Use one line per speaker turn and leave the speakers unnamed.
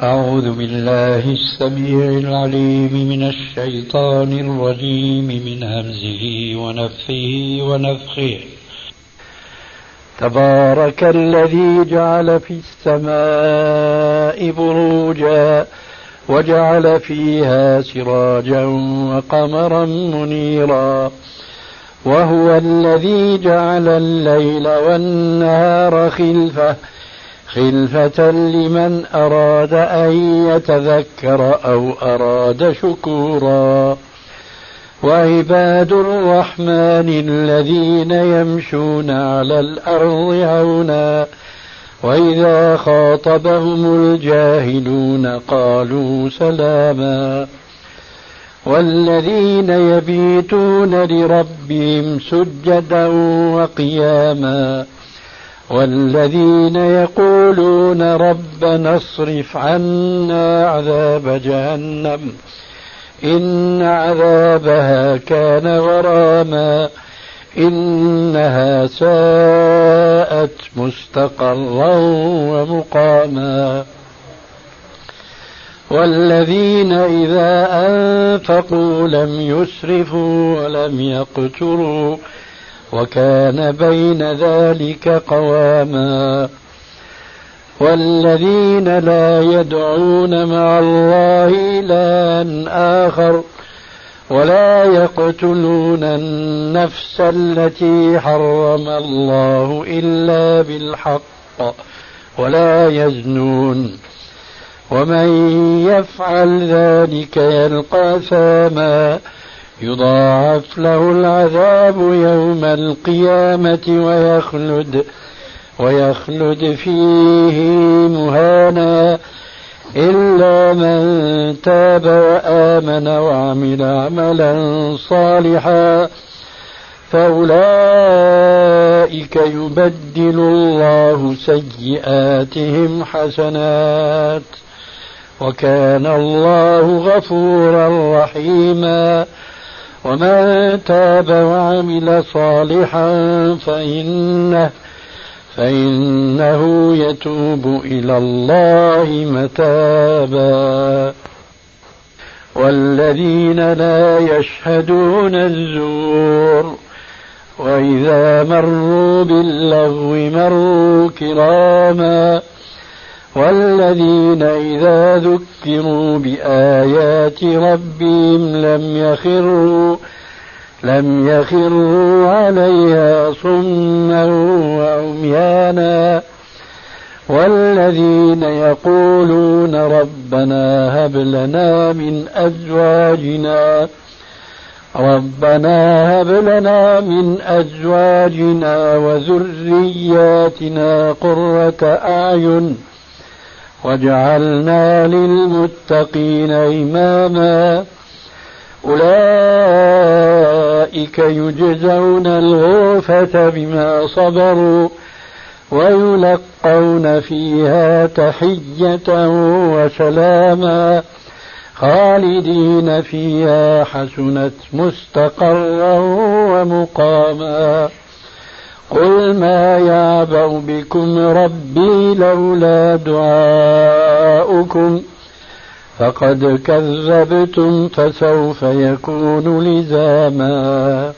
أعوذ بالله السميع العليم من الشيطان الرجيم من همزه ونفخه ونفخه. تبارك الذي جعل في السماء بروجا وجعل فيها سراجا وقمرا منيرا وهو الذي جعل الليل والنهار خلفة لمن أراد أن يتذكر أو أراد شكورا. وعباد الرحمن الذين يمشون على الأرض هونا وإذا خاطبهم الجاهلون قالوا سلاما. والذين يبيتون لربهم سجدا وقياما والذين يقولون ربنا اصرف عنا عذاب جهنم إن عذابها كان غراما إنها ساءت مستقرا ومقاما. والذين إذا أنفقوا لم يسرفوا ولم يقتروا وكان بين ذلك قواما. والذين لا يدعون مع الله إلها آخر ولا يقتلون النفس التي حرم الله إلا بالحق ولا يزنون ومن يفعل ذلك يلقى أثاما يضاعف له العذاب يوم القيامة ويخلد فيه مهانا إلا من تاب وآمن وعمل عملا صالحا فأولئك يبدل الله سيئاتهم حسنات وكان الله غفورا رحيما. ومن تاب وعمل صالحا فإنه يتوب إلى الله متابا. والذين لا يشهدون الزور وإذا مروا باللغو مروا كراما. والذين إذا ذكروا بآيات ربهم لم يخروا عليها صما وعميانا. والذين يقولون ربنا هب لنا من أزواجنا وذرياتنا قرة أعين واجعلنا للمتقين إماما. أولئك يجزون الغرفة بما صبروا ويلقون فيها تحية وسلاما خالدين فيها حسنت مستقرا ومقاما. قل ما يعبأ بكم ربي لولا دعاؤكم فقد كذبتم فسوف يكون لزاما.